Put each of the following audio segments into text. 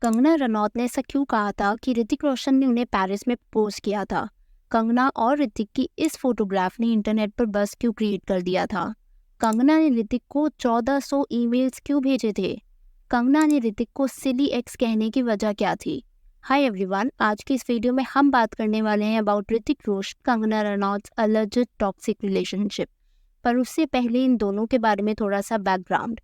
कंगना रनौत ने ऐसा क्यों कहा था कि ऋतिक रोशन ने उन्हें पेरिस में प्रपोज किया था? कंगना और ऋतिक की इस फोटोग्राफ ने इंटरनेट पर बज़ क्यों क्रिएट कर दिया था? कंगना ने ऋतिक को 1400 ईमेल्स क्यों भेजे थे? कंगना ने ऋतिक को सिली एक्स कहने की वजह क्या थी? हाय एवरीवन, आज की इस वीडियो में हम बात करने वाले हैं about Hrithik Roshan Kangana Ranaut alleged toxic relationship. पर उससे पहले इन दोनों के बारे में थोड़ा सा बैकग्राउंड।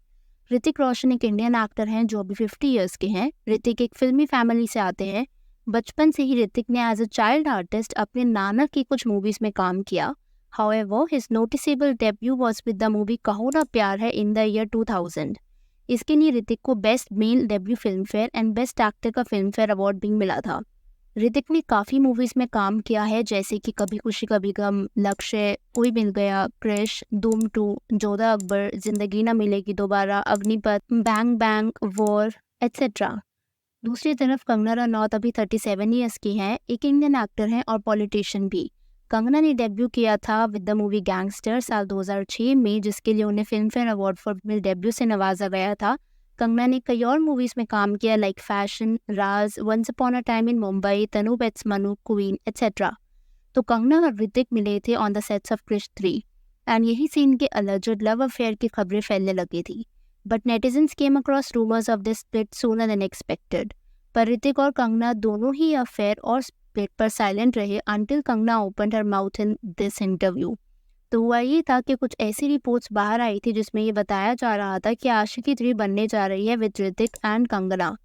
ऋतिक रोशन एक इंडियन एक्टर हैं जो अभी 50 इयर्स के हैं। ऋतिक एक फिल्मी फैमिली से आते हैं। बचपन से ही ऋतिक ने एज अ चाइल्ड आर्टिस्ट अपने नाना की कुछ मूवीज में काम किया। However his noticeable debut was with the movie कहो ना प्यार है इन द ईयर 2000। इसके लिए ऋतिक को best male debut film fair and best actor का फिल्म फेयर अवार्ड भी मिला था। ऋतिक ने काफ़ी मूवीज़ में काम किया है, जैसे कि कभी खुशी कभी गम, लक्ष्य, कोई मिल गया, क्रिश, धूम 2, जोधा अकबर, जिंदगी Na Milegi Dobara, Agneepath, Bang Bang, War etcetera. दूसरी तरफ कंगना रनौत अभी 37 ईयर्स की हैं, एक इंडियन एक्टर हैं और पॉलिटिशियन भी। कंगना ने डेब्यू किया था विद द मूवी गैंगस्टर साल 2006 में, जिसके लिए उन्हें film fair award for male debut से नवाजा गया था। कंगना ने कई और मूवीज में काम किया like Fashion, Raaz, once upon a time in Mumbai, Tanu weds Manu, Queen etcetera. तो कंगना और ऋतिक मिले थे on the sets of Krrish 3 and यही सीन के अलिज्ड लव अफेयर की खबरें फैलने लगी थी। But netizens came across rumours of this split sooner than expected. पर ऋतिक और कंगना दोनों ही अफेयर और स्प्लिट पर साइलेंट रहे until Kangana opened her mouth in this interview. तो हुआ ये था कि कुछ ऐसी रिपोर्ट्स बाहर आई थी जिसमें ये बताया जा रहा था कि आशिकी 3 बनने जा रही है with Hrithik and Kangana.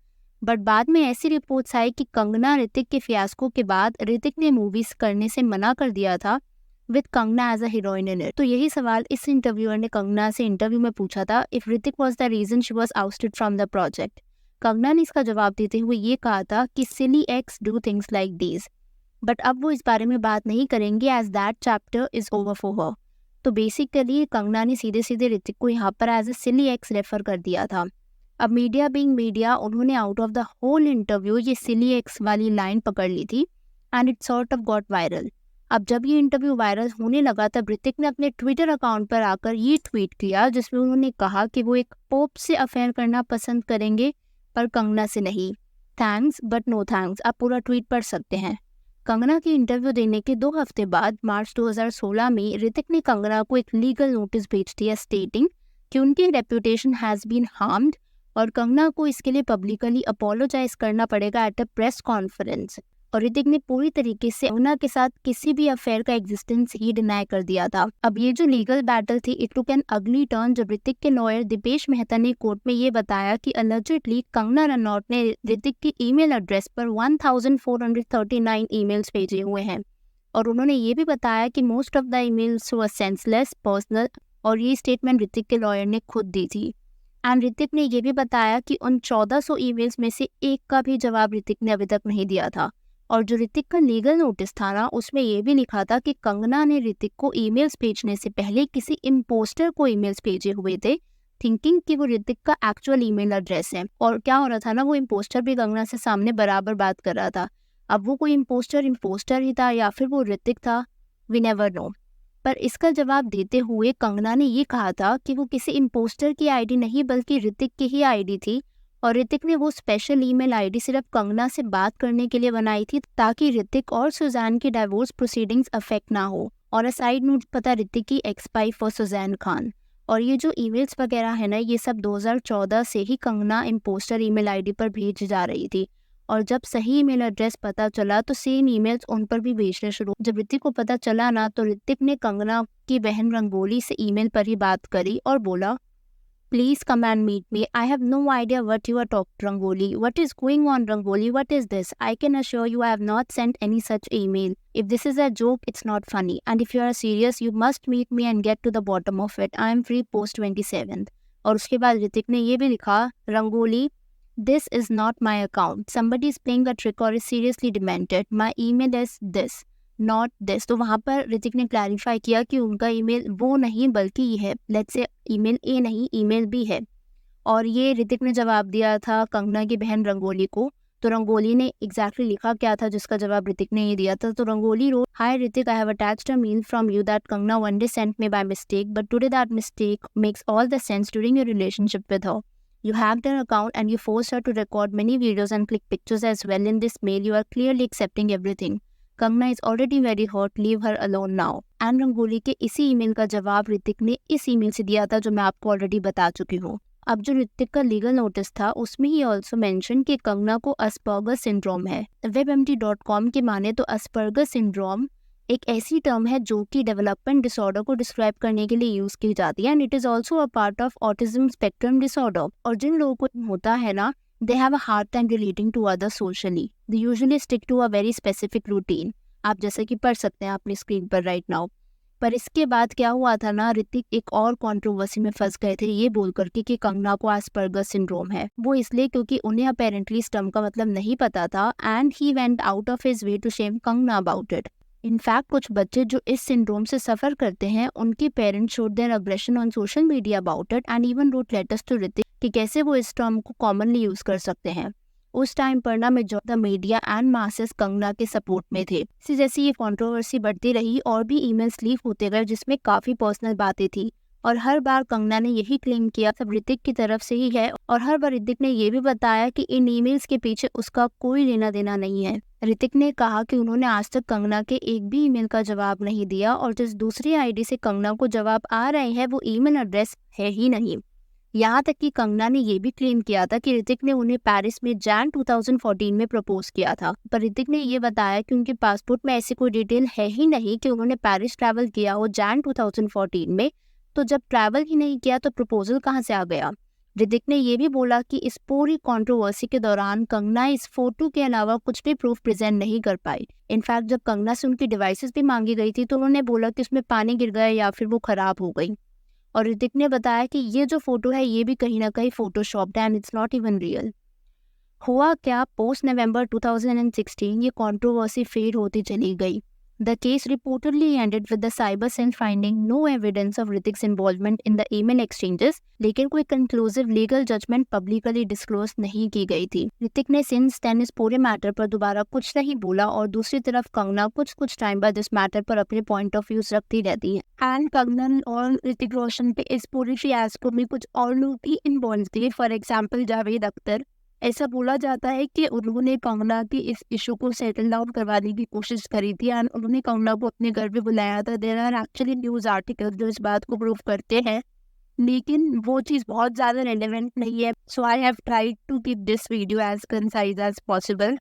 But बाद में ऐसी रिपोर्ट्स आई कि कंगना ऋतिक के फियास्को के बाद ऋतिक ने मूवीज करने से मना कर दिया था with Kangana as a heroine in it. तो यही सवाल इस इंटरव्यूअर ने कंगना से इंटरव्यू में पूछा था, if Hrithik was the reason she was ousted from the project. Kangana ने इसका जवाब देते हुए ये कहा था कि silly exes do things like these, but अब वो इस बारे में बात नहीं करेंगे as that chapter is over for her. तो बेसिकली कंगना ने सीधे सीधे ऋतिक को यहाँ पर as a silly ex refer कर दिया था। अब मीडिया बीइंग मीडिया, उन्होंने out of the whole interview ये सिली एक्स वाली लाइन पकड़ ली थी and it sort of got viral. अब जब ये इंटरव्यू वायरल होने लगा तब ऋतिक ने अपने ट्विटर अकाउंट पर आकर ये ट्वीट किया जिसमें उन्होंने कहा कि वो एक पोप से अफेयर करना पसंद करेंगे पर कंगना से नहीं। थैंक्स बट नो थैंक्स, आप पूरा ट्वीट पढ़ सकते हैं। कंगना की इंटरव्यू देने के 2 हफ्ते बाद मार्च 2016 में ऋतिक ने कंगना को एक लीगल नोटिस भेज दिया स्टेटिंग कि उनकी रेपुटेशन हैज़ बीन हार्म्ड और कंगना को इसके लिए पब्लिकली अपोलोजाइज करना पड़ेगा एट अ प्रेस कॉन्फ्रेंस। और ऋतिक ने पूरी तरीके से कंगना के साथ किसी भी अफेयर का एग्जिस्टेंस ही डिनाई कर दिया था। अब ये जो लीगल बैटल थी इट टुक एन अगली टर्न जब ऋतिक के लॉयर दीपेश मेहता ने कोर्ट में ये बताया कि अलिजिडली कंगना रनौत ने ऋतिक की ईमेल एड्रेस पर 1439 ईमेल्स भेजे हुए हैं। और उन्होंने ये भी बताया कि most of the emails were senseless, personal, और ये स्टेटमेंट ऋतिक के लॉयर ने खुद दी थी। एंड ऋतिक ने ये भी बताया कि उन 1400 ईमेल्स में से एक का भी जवाब ऋतिक ने अभी तक नहीं दिया था। और जो ऋतिक का लीगल नोटिस था ना, उसमें ये भी लिखा था कि कंगना ने ऋतिक को ईमेल्स भेजने से पहले किसी इम्पोस्टर को ईमेल्स भेजे हुए थे, थिंकिंग कि वो ऋतिक का एक्चुअल ईमेल एड्रेस है। और क्या हो रहा था ना, वो इम्पोस्टर भी कंगना से सामने बराबर बात कर रहा था। अब वो कोई इम्पोस्टर ही था या फिर वो ऋतिक था, वी नेवर नो। पर इसका जवाब देते हुए कंगना ने ये कहा था कि वो किसी इम्पोस्टर की आईडी नहीं बल्कि ऋतिक की ही आईडी थी। और ऋतिक ने वो स्पेशल ईमेल आईडी सिर्फ कंगना से बात करने के लिए बनाई थी ताकि ऋतिक और सुजैन की डाइवोर्स प्रोसीडिंग्स अफेक्ट ना हो। और अ साइड नोट, पता ऋतिक की एक्स वाइफ और सुजैन खान। और ये जो ईमेल्स वगैरह है ना, ये सब 2014 से ही कंगना इम्पोस्टर ईमेल आईडी पर भेज जा रही थी। और जब सही ईमेल एड्रेस पता चला तो सेम ईमेल्स उन पर भी भेजने शुरू। जब ऋतिक को पता चला ना, तो ऋतिक ने कंगना की बहन रंगोली से ईमेल पर ही बात करी और बोला, Please come and meet me. I have no idea what you are talking, Rangoli. What is going on, Rangoli? What is this? I can assure you I have not sent any such email. If this is a joke, it's not funny. And if you are serious, you must meet me and get to the bottom of it. I am free post 27th. और उसके बाद ऋतिक ने ये भी लिखा, Rangoli, this is not my account. Somebody is playing a trick or is seriously demented. My email is this. Not this. तो वहाँ पर ऋतिक ने क्लैरिफाई किया कि उनका ईमेल वो नहीं बल्कि ये है, लेट्स से ईमेल ए नहीं, ईमेल बी है। और ये ऋतिक ने जवाब दिया था कंगना की बहन रंगोली को। तो रंगोली ने एग्जैक्टली लिखा क्या था जिसका जवाब ऋतिक ने ये दिया था। तो Rangoli wrote, hi Hrithik, I have attached a mail from you that Kangana one day sent me by mistake, but today that mistake makes all the sense during your relationship with her. You hacked her account and you forced her to record many videos and click pictures as well. In this mail, you are clearly accepting everything. Kangana is already very hurt. Leave her alone now. And rangoli के इसी email का जवाब ऋतिक ने इस email से दिया था जो मैं आपको ऑलरेडी बता चुकी हूँ। अब जो ऋतिक का लीगल नोटिस था उसमें ही ऑल्सो मेंशन कि कंगना को अस्पर्गर सिंड्रोम है। webmd.com की माने तो अस्पर्गर सिंड्रोम एक ऐसी टर्म है जो कि डेवलपमेंट डिसऑर्डर को डिस्क्राइब करने के लिए यूज की जाती है and it is also a part of autism spectrum disorder. और जिन लोगों को होता है ना, they have a hard time relating to other socially. They usually stick to a very specific routine. आप जैसे कि पढ़ सकते हैं अपनी स्क्रीन पर राइट नाउ। पर इसके बाद क्या हुआ था ना, ऋतिक एक और कंट्रोवर्सी में फंस गए थे ये बोल करके कि कंगना को एस्पर्गर सिंड्रोम है। वो इसलिए क्योंकि उन्हें अपेरेंटली इस टर्म का मतलब नहीं पता था and he went out of his way to shame Kangana about it. In fact कुछ बच्चे जो इस सिंड्रोम से सफर करते हैं उनके parents showed their aggression on social media about it and even wrote letters to Hrithik कि कैसे वो इस टर्म को कॉमनली यूज कर सकते हैं। उस टाइम पर ना majority media and masses Kangana के सपोर्ट में थे। इसी जैसी ये कंट्रोवर्सी बढ़ती रही और भी ईमेल्स लीक होते गए जिसमें काफी पर्सनल बातें थी और हर बार कंगना ने यही क्लेम किया सब ऋतिक की तरफ से ही है और हर बार ऋतिक ने ये भी बताया कि इन ईमेल्स के पीछे उसका कोई लेना देना नहीं है। ऋतिक ने कहा कि उन्होंने आज तक कंगना के एक भी ईमेल का जवाब नहीं दिया और जिस दूसरी आईडी से कंगना को जवाब आ रहे हैं वो ईमेल एड्रेस है ही नहीं। यहाँ तक कि कंगना ने ये भी क्लेम किया था कि ऋतिक ने उन्हें पेरिस में जैन 2014 में प्रपोज किया था, पर ऋतिक ने ये बताया कि उनके पासपोर्ट में ऐसी कोई डिटेल है ही नहीं कि उन्होंने पेरिस ट्रैवल किया हो जैन 2014 में। तो जब ट्रैवल ही नहीं किया तो प्रपोजल कहाँ से आ गया। ऋतिक ने ये भी बोला कि इस पूरी कंट्रोवर्सी के दौरान कंगना इस फोटो के अलावा कुछ भी प्रूफ प्रेजेंट नहीं कर पाई। इनफैक्ट जब कंगना से उनकी डिवाइसेस भी मांगी गई थी तो उन्होंने बोला कि उसमें पानी गिर गया या फिर वो खराब हो गई। और ऋतिक ने बताया कि ये जो फोटो है ये भी कहीं ना कहीं फोटोशॉप्ड है and it's not even real. हुआ क्या, पोस्ट नवंबर 2016 ये कंट्रोवर्सी फेड होती चली गई। The case reportedly ended with the cyber cell finding no evidence of Hrithik's involvement in the email exchanges, लेकिन कोई conclusive legal judgment publicly disclose नहीं की गई थी। ऋतिक ने since then इस पूरे मैटर पर दोबारा कुछ नहीं बोला और दूसरी तरफ कंगना कुछ टाइम बाद इस मैटर पर अपने पॉइंट ऑफ व्यूज रखती रहती है। एंड कंगना और ऋतिक रोशन के इस पूरे फियास्को में कुछ और लोग भी इन्वॉल्व थे, फॉर एग्जाम्पल जावेद अख्तर। ऐसा बोला जाता है कि उन्होंने कंगना की इस इशू को सेटल डाउन करवाने की कोशिश करी थी एंड उन्होंने कंगना को अपने घर पे बुलाया था। There are actually news article जो इस बात को प्रूव करते हैं, लेकिन वो चीज़ बहुत ज़्यादा रेलेवेंट नहीं है। So I have tried to keep this video as concise as possible.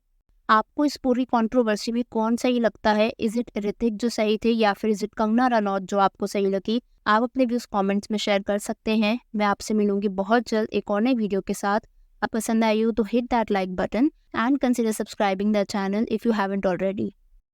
आपको इस पूरी कंट्रोवर्सी में कौन सही लगता है? इज इट ऋतिक जो सही थे या फिर इज इट कंगना रनौत जो आपको सही लगी? आप अपने व्यूज कमेंट्स में शेयर कर सकते हैं। मैं आपसे मिलूंगी बहुत जल्द एक और नई वीडियो के साथ। आप पसंद आई हो तो hit that like button and consider subscribing the channel if you haven't already.